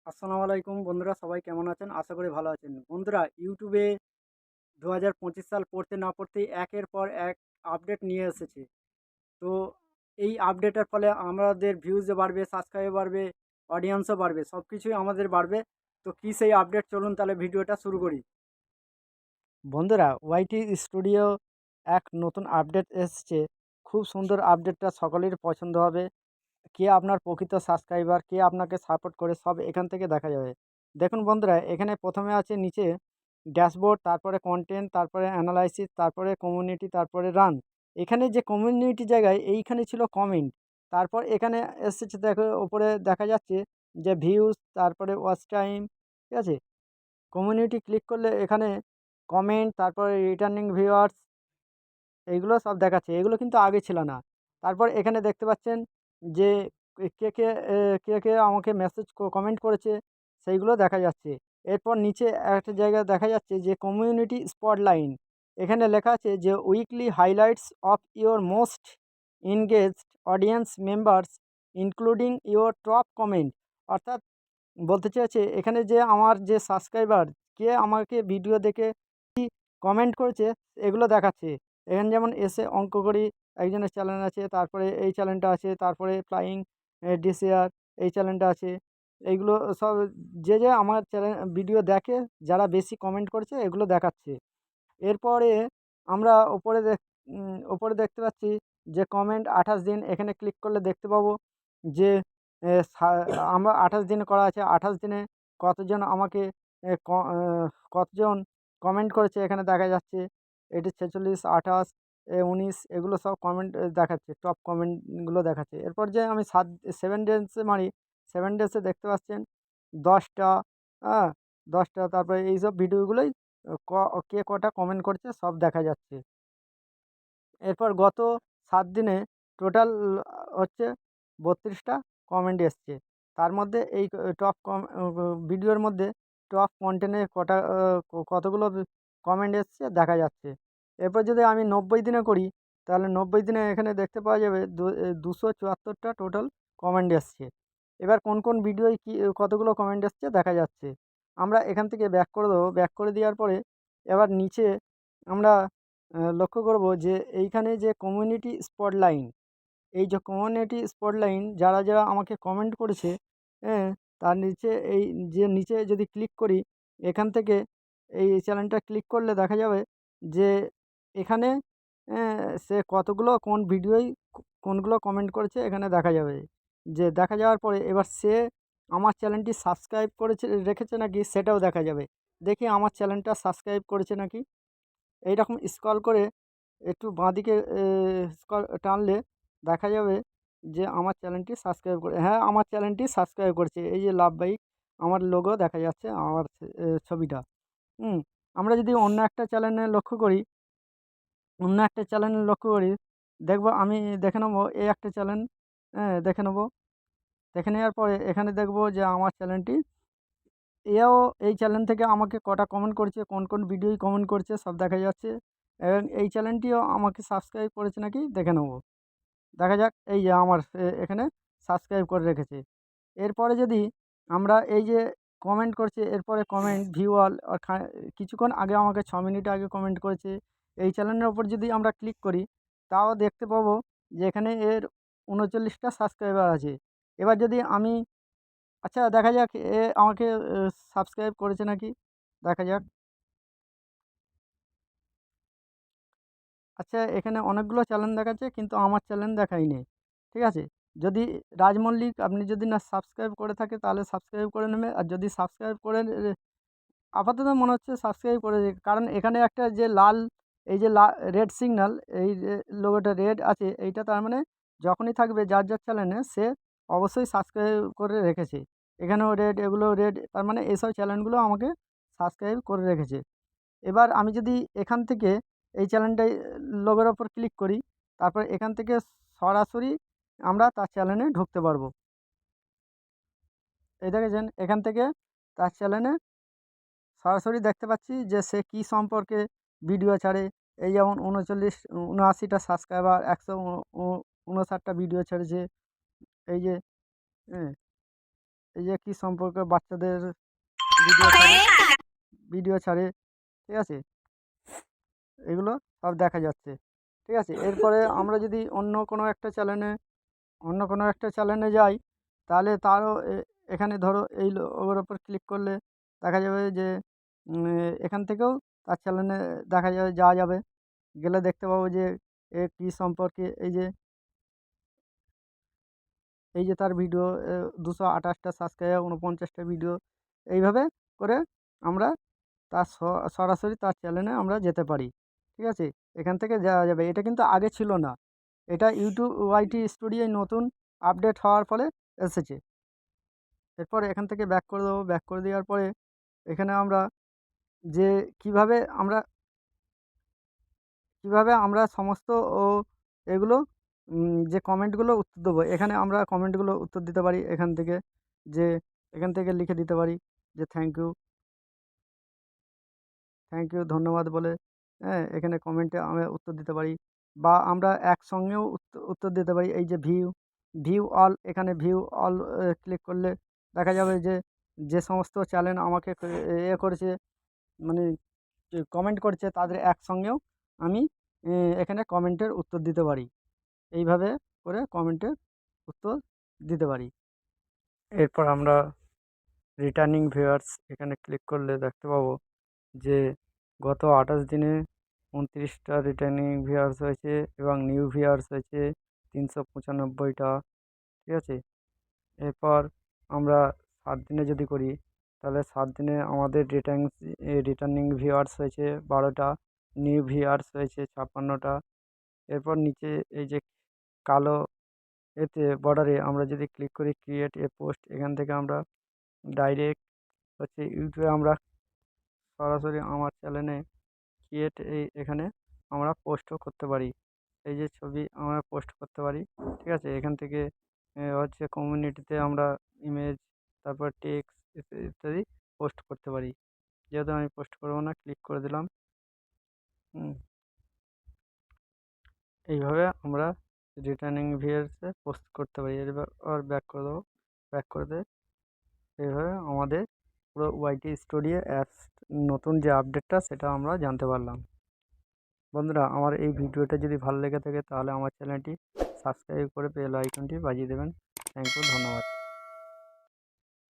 আসসালামু আলাইকুম বন্ধুরা, সবাই কেমন আছেন? আশা করি ভালো আছেন। বন্ধুরা, ইউটিউবে ২০২৫ সাল পড়তে না পড়তেই একের পর এক আপডেট নিয়ে এসেছে। তো এই আপডেটের ফলে আমাদের ভিউজও বাড়বে, সাবস্ক্রাইব বাড়বে, অডিয়েন্সও বাড়বে। সবকিছুই আমাদের বাড়বে। তো কী সেই আপডেট, চলুন তাহলে ভিডিওটা শুরু করি। বন্ধুরা, ওয়াইটি স্টুডিও এক নতুন আপডেট এসছে। খুব সুন্দর আপডেটটা, সকলের পছন্দ হবে। কে আপনার প্রকৃত সাবস্ক্রাইবার, কে আপনাকে সাপোর্ট করে, সব এখান থেকে দেখা যাবে। দেখুন বন্ধুরা, এখানে প্রথমে আছে নিচে ড্যাশবোর্ড, তারপরে কন্টেন্ট, তারপরে অ্যানালাইসিস, তারপরে কমিউনিটি, তারপরে রান। এখানে যে কমিউনিটি জায়গায় এইখানে ছিল কমেন্ট। তারপর এখানে এসেছে, দেখো ওপরে দেখা যাচ্ছে যে ভিউজ, তারপরে ওয়াচ টাইম, ঠিক আছে? কমিউনিটি ক্লিক করলে এখানে কমেন্ট, তারপরে রিটার্নিং ভিউয়ার্স, এইগুলো সব দেখাচ্ছে। এগুলো কিন্তু আগে ছিল না। তারপর এখানে দেখতে পাচ্ছেন যে কে, কে কে, কে আমাকে মেসেজ কমেন্ট করেছে, সেইগুলো দেখা যাচ্ছে। এরপর নিচে একটা জায়গায় দেখা যাচ্ছে যে কমিউনিটি স্পটলাইট। এখানে লেখা আছে যে weekly highlights of your most engaged audience members including your top comment. অর্থাৎ বলতে চেয়েছে এখানে যে আমার যে সাবস্ক্রাইবার, কে আমাকে ভিডিও দেখে কমেন্ট করেছে, এগুলো দেখাচ্ছে। এখানে যেমন এসে অঙ্ক করি একজনের চ্যানেল আছে, তারপরে এই চ্যানেলটা আছে, তারপরে ফ্লাইং ডিসিআর এই চ্যানেলটা আছে। এইগুলো সব যে আমার চ্যানেল ভিডিও দেখে, যারা বেশি কমেন্ট করেছে, এগুলো দেখাচ্ছে। এরপরে আমরা ওপরে দেখতে পাচ্ছি যে কমেন্ট ২৮ দিন। এখানে ক্লিক করলে দেখতে পাবো যে এ সা আমরা ২৮ দিন করা আছে। ২৮ দিনে কতজন আমাকে এ ক আ কতজন কমেন্ট করেছে এখানে দেখা যাচ্ছে। এটি ৪৬, ২৮, ১৯, এগুলো সব কমেন্ট দেখাচ্ছে। টপ কমেন্টগুলো দেখাচ্ছে। এরপর যে আমি 7 ডেজে মারি, 7 ডেজে দেখতে পাচ্ছেন ১০ টা, আ ১০ টা, তারপরে এইসব ভিডিওগুলোই ক কে কটা কমেন্ট করেছে সব দেখা যাচ্ছে। এরপর গত ৭ দিনে টোটাল হচ্ছে ৩২ টা কমেন্ট এসছে। তার মধ্যে এই টপ ভিডিওর মধ্যে টপ কন্টেন্টে কতগুলো কমেন্ট এসছে দেখা যাচ্ছে। এরপর যদি আমি ৯০ দিনে করি, তাহলে ৯০ দিনে এখানে দেখতে পাওয়া যাবে ২৭৪ টা টোটাল কমেন্ট এসছে। এবার কোন, কোন ভিডিওয় কতগুলো কমেন্ট এসছে দেখা যাচ্ছে। আমরা এখান থেকে ব্যাক করে দেবো। ব্যাক করে দেওয়ার পরে এবার নিচে আমরা লক্ষ্য করব যে এইখানে যে কমিউনিটি স্পটলাইট, এই যে কমিউনিটি স্পটলাইট যারা, যারা আমাকে কমেন্ট করেছে, হ্যাঁ? তার নিচে এই যে নিচে যদি ক্লিক করি, এখান থেকে এই চ্যানেলটা ক্লিক করলে দেখা যাবে যে এখানে সে কতগুলো কোন ভিডিওয় কোনগুলো কমেন্ট করেছে এখানে দেখা যাবে। যে দেখা যাওয়ার পরে এবার সে আমার চ্যানেলটি সাবস্ক্রাইব করেছে রেখেছে নাকি সেটাও দেখা যাবে। দেখি আমার চ্যানেলটা সাবস্ক্রাইব করেছে নাকি। এইরকম স্ক্রল করে একটু বাঁদিকে টানলে দেখা যাবে যে আমার চ্যানেলটি সাবস্ক্রাইব করে, হ্যাঁ, আমার চ্যানেলটি সাবস্ক্রাইব করেছে। এই যে লাভ বাইক, আমার লোগো দেখা যাচ্ছে, আমার ছবিটা। হুম? আমরা যদি অন্য একটা চ্যানেলে লক্ষ্য করি, দেখব, আমি দেখে নেব এই একটা চ্যানেল, হ্যাঁ, দেখে নেব। দেখে নেওয়ার পরে এখানে দেখব যে আমার চ্যানেলটি, এও এই চ্যানেল থেকে আমাকে কটা কমেন্ট করেছে, কোন, কোন ভিডিওয় কমেন্ট করেছে সব দেখা যাচ্ছে। এবং এই চ্যানেলটিও আমাকে সাবস্ক্রাইব করেছে নাকি দেখে নেব। দেখা যাক, এই যে আমার এখানে সাবস্ক্রাইব করে রেখেছে। এরপরে যদি আমরা এই যে কমেন্ট করছে, এরপরে কমেন্ট ভিউ অল, কিছুক্ষণ আগে আমাকে ৬ মিনিট আগে কমেন্ট করেছে। এই চ্যানেলের উপর যদি আমরা ক্লিক করি, তাও দেখতে পাবো যে এখানে এর ৩৯ টা সাবস্ক্রাইবার আছে। এবার যদি আমি, আচ্ছা দেখা যাক এ আমাকে সাবস্ক্রাইব করেছে নাকি, দেখা যাক। আচ্ছা, এখানে অনেকগুলো চ্যানেল দেখাচ্ছে কিন্তু আমার চ্যানেল দেখায়নি। ঠিক আছে? যদি রাজ মল্লিক আপনি যদি না সাবস্ক্রাইব করে থাকে তাহলে সাবস্ক্রাইব করে নেবে। আর যদি সাবস্ক্রাইব করে আপাতত মনে হচ্ছে সাবস্ক্রাইব করেছে। কারণ এখানে একটা যে লাল, এই যে রেড সিগন্যাল, এই যে লোগোটা রেড আছে, এইটা তার মানে যখনই থাকবে যার, যার চ্যানেলে সে অবশ্যই সাবস্ক্রাইব করে রেখেছে। এখানেও রেড, এগুলোও রেড, তার মানে এইসব চ্যানেলগুলো আমাকে সাবস্ক্রাইব করে রেখেছে। এবার আমি যদি এখান থেকে এই চ্যানেলটায় লোগোর ওপর ক্লিক করি, তারপর এখান থেকে সরাসরি আমরা তার চ্যানেলে ঢুকতে পারবো। এই দেখেছেন, এখান থেকে তার চ্যানেলে সরাসরি দেখতে পাচ্ছি যে সে কী সম্পর্কে ভিডিও ছাড়ে। এই যেমন ৭৯টা সাবস্ক্রাইবার, ১৫৯টা ভিডিও ছেড়েছে। এই যে, হ্যাঁ, এই যে কী সম্পর্কে বাচ্চাদের ভিডিও ছাড়ে ঠিক আছে, এগুলো সব দেখা যাচ্ছে। ঠিক আছে, এরপরে আমরা যদি অন্য কোনো একটা চ্যানেলে যাই, তাহলে তারও এখানে ধরো এই ওর ওপর ক্লিক করলে দেখা যাবে যে এখান থেকেও তার চ্যানেলে যাওয়া যাবে। গেলে দেখতে পাবো যে এ কী সম্পর্কে এই যে তার ভিডিও 228টা সাবস্ক্রাইবার, 49টা ভিডিও, এইভাবে করে আমরা তার সরাসরি তার চ্যানেলে আমরা যেতে পারি। ঠিক আছে, এখান থেকে যাওয়া যাবে। এটা কিন্তু আগে ছিল না, এটা ইউটিউব ওয়াইটি স্টুডিওয় নতুন আপডেট হওয়ার ফলে এসেছে। এরপর এখান থেকে ব্যাক করে দেবো। ব্যাক করে দেওয়ার পরে এখানে আমরা যে কিভাবে আমরা সমস্ত এগুলো যে কমেন্টগুলো উত্তর দেবো, এখানে আমরা কমেন্টগুলো উত্তর দিতে পারি। যে এখান থেকে লিখে দিতে পারি যে থ্যাংক ইউ ধন্যবাদ বলে, হ্যাঁ, এখানে কমেন্টে আমরা উত্তর দিতে পারি। বা আমরা একসঙ্গেও উত্তর দিতে পারি। এই যে ভিউ অল, এখানে ভিউ অল ক্লিক করলে দেখা যাবে যে যে সমস্ত চ্যানেল আমাকে করেছে, মানে কমেন্ট করছে, তাদের একসঙ্গেও আমি এখানে কমেন্টের উত্তর দিতে পারি। এইভাবে করে কমেন্টের উত্তর দিতে পারি। এরপর আমরা রিটার্নিং ভিউয়ার্স এখানে ক্লিক করলে দেখতে পাবো যে গত 28 দিনে 29টা রিটার্নিং ভিউয়ার্স হয়েছে এবং নিউ ভিউয়ার্স হয়েছে 395টা। ঠিক আছে, এরপর আমরা 7 দিনে যদি করি, তাহলে 7 দিনে আমাদের রিটার্নিং ভিউয়ার্স হয়েছে 12টা, নিউ ভিউয়ার্স হয়েছে 56টা। এরপর নিচে এই যে কালো বর্ডারে আমরা যদি ক্লিক করি ক্রিয়েট এ পোস্ট, এখান থেকে আমরা ডাইরেক্ট ইউটিউবে আমরা সরাসরি আমার চ্যানেলে এখানে আমরা পোস্টও করতে পারি। এই যে ছবি আমরা পোস্ট করতে পারি। ঠিক আছে, এখান থেকে কমিউনিটিতে আমরা ইমেজ, তারপর টেক্সট ইত্যাদি পোস্ট করতে পারি। যেহেতু আমি পোস্ট করবো না, ক্লিক করে দিলাম। এইভাবে আমরা রিটার্নিং ভিউয়ার্সে পোস্ট করতে পারি। এরপর ব্যাক করে দেবো। ব্যাক করে দিয়ে এইভাবে আমাদের পুরো ওয়াইটি স্টুডিও অ্যাপস নতুন যে আপডেটটা, সেটা আমরা জানতে পারলাম। বন্ধুরা, আমার এই ভিডিওটা যদি ভালো লেগে থাকে তাহলে আমার চ্যানেলটি সাবস্ক্রাইব করে বেল আইকনটি বাজিয়ে দেবেন। থ্যাংক ইউ, ধন্যবাদ।